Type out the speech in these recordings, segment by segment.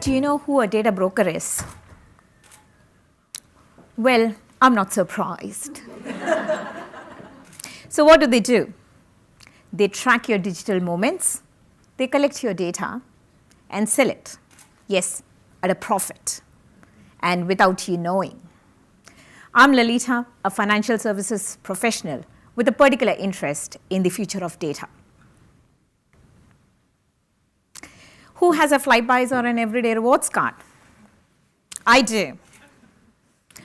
Do you know who a data broker is? Well, I'm not surprised. So what do? They track your digital moments, they collect your data and sell it, yes, at a profit and without you knowing. I'm Lalita, a financial services professional with a particular interest in the future of data. Who has a Flybys or an everyday rewards card? I do.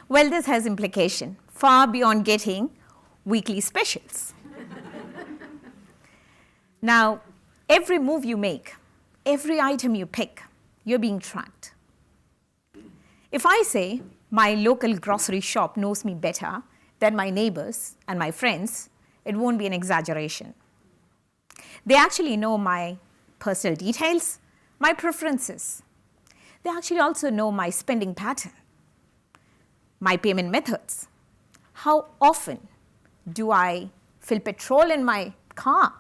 Well, this has implication far beyond getting weekly specials. Now, every move you make, every item you pick, you're being tracked. If I say my local grocery shop knows me better than my neighbors and my friends, it won't be an exaggeration. They actually know my personal details, my preferences. They actually also know my spending pattern, my payment methods. How often do I fill petrol in my car?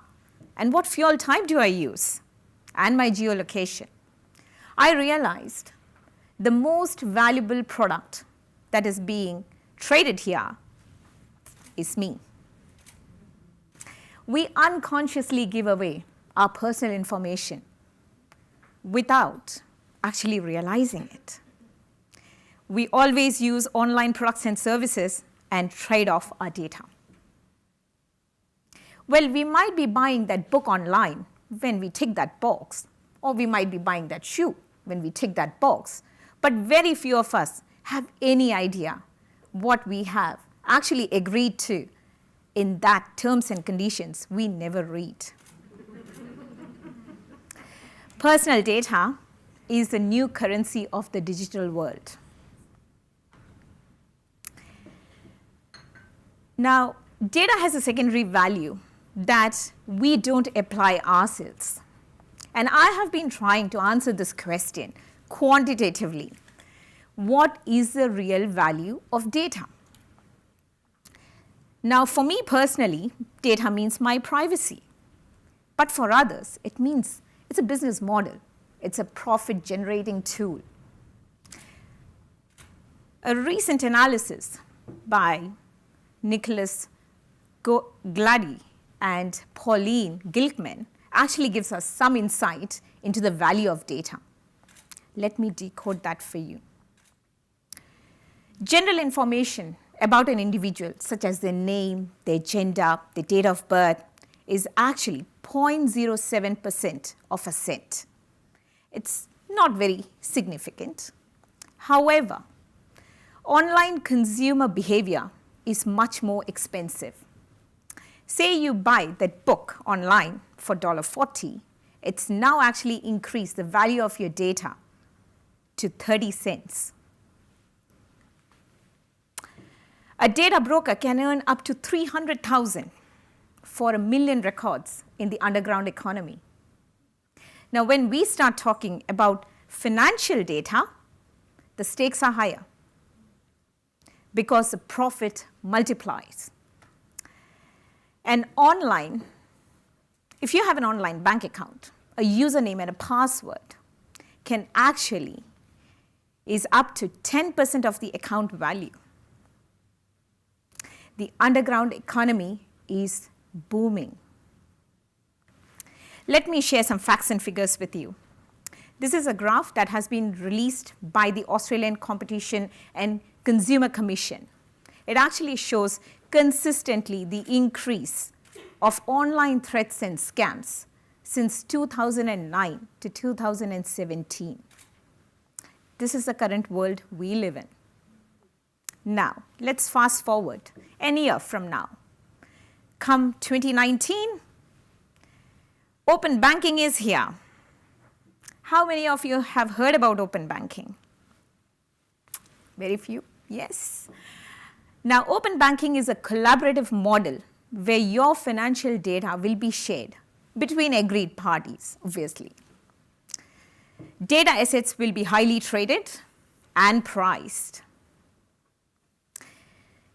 And what fuel type do I use? And my geolocation. I realized the most valuable product that is being traded here is me. We unconsciously give away our personal information without actually realizing it. We always use online products and services and trade off our data. Well, we might be buying that book online when we tick that box, or we might be buying that shoe when we tick that box, but very few of us have any idea what we have actually agreed to in that terms and conditions we never read. Personal data is the new currency of the digital world. Now, data has a secondary value that we don't apply ourselves. And I have been trying to answer this question quantitatively. What is the real value of data? Now, for me personally, data means my privacy. But for others, it means it's a business model. It's a profit-generating tool. A recent analysis by Nicholas Glady and Pauline Gilkman actually gives us some insight into the value of data. Let me decode that for you. General information about an individual, such as their name, their gender, their date of birth, is actually 0.07% of a cent. It's not very significant. However, online consumer behavior is much more expensive. Say you buy that book online for $1.40, it's now actually increased the value of your data to 30 cents. A data broker can earn up to $300,000 for 1 million records in the underground economy. Now, when we start talking about financial data, the stakes are higher because the profit multiplies. And online, if you have an online bank account, a username and a password can actually is up to 10% of the account value. The underground economy is booming. Let me share some facts and figures with you. This is a graph that has been released by the Australian Competition and Consumer Commission. It actually shows consistently the increase of online threats and scams since 2009 to 2017. This is the current world we live in. Now, let's fast forward a year from now. Come 2019, open banking is here. How many of you have heard about open banking? Very few, yes. Now, open banking is a collaborative model where your financial data will be shared between agreed parties, obviously. Data assets will be highly traded and priced.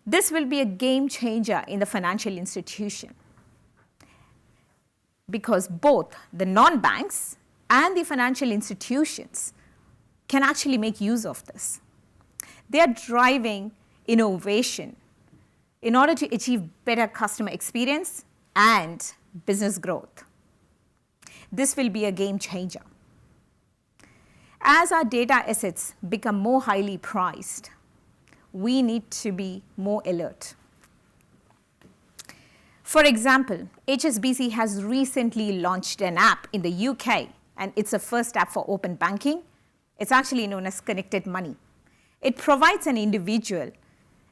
This will be a game changer in the financial institution because both the non-banks and the financial institutions can actually make use of this. They are driving innovation in order to achieve better customer experience and business growth. This will be a game changer. As our data assets become more highly priced, we need to be more alert. For example, HSBC has recently launched an app in the UK, and it's a first app for open banking. It's actually known as Connected Money. It provides an individual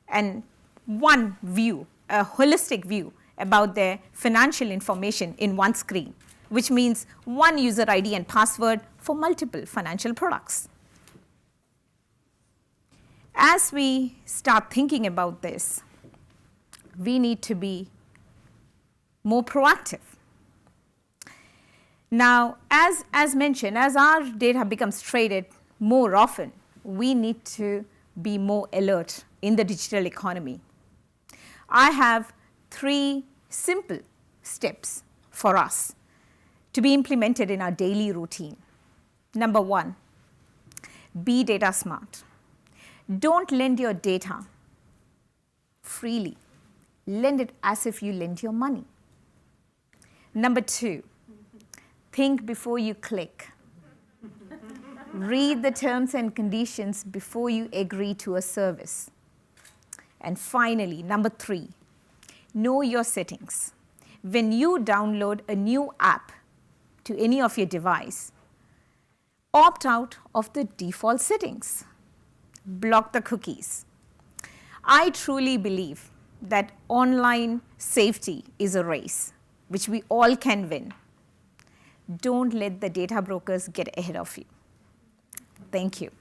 and one view, a holistic view about their financial information in one screen, which means one user ID and password for multiple financial products. As we start thinking about this, we need to be more proactive. Now, as mentioned, as our data becomes traded more often, we need to be more alert in the digital economy. I have 3 simple steps for us to be implemented in our daily routine. Number 1, be data smart. Don't lend your data freely. Lend it as if you lend your money. Number 2, think before you click. Read the terms and conditions before you agree to a service. And finally, number 3, know your settings. When you download a new app to any of your device, opt out of the default settings. Block the cookies. I truly believe that online safety is a race which we all can win. Don't let the data brokers get ahead of you. Thank you.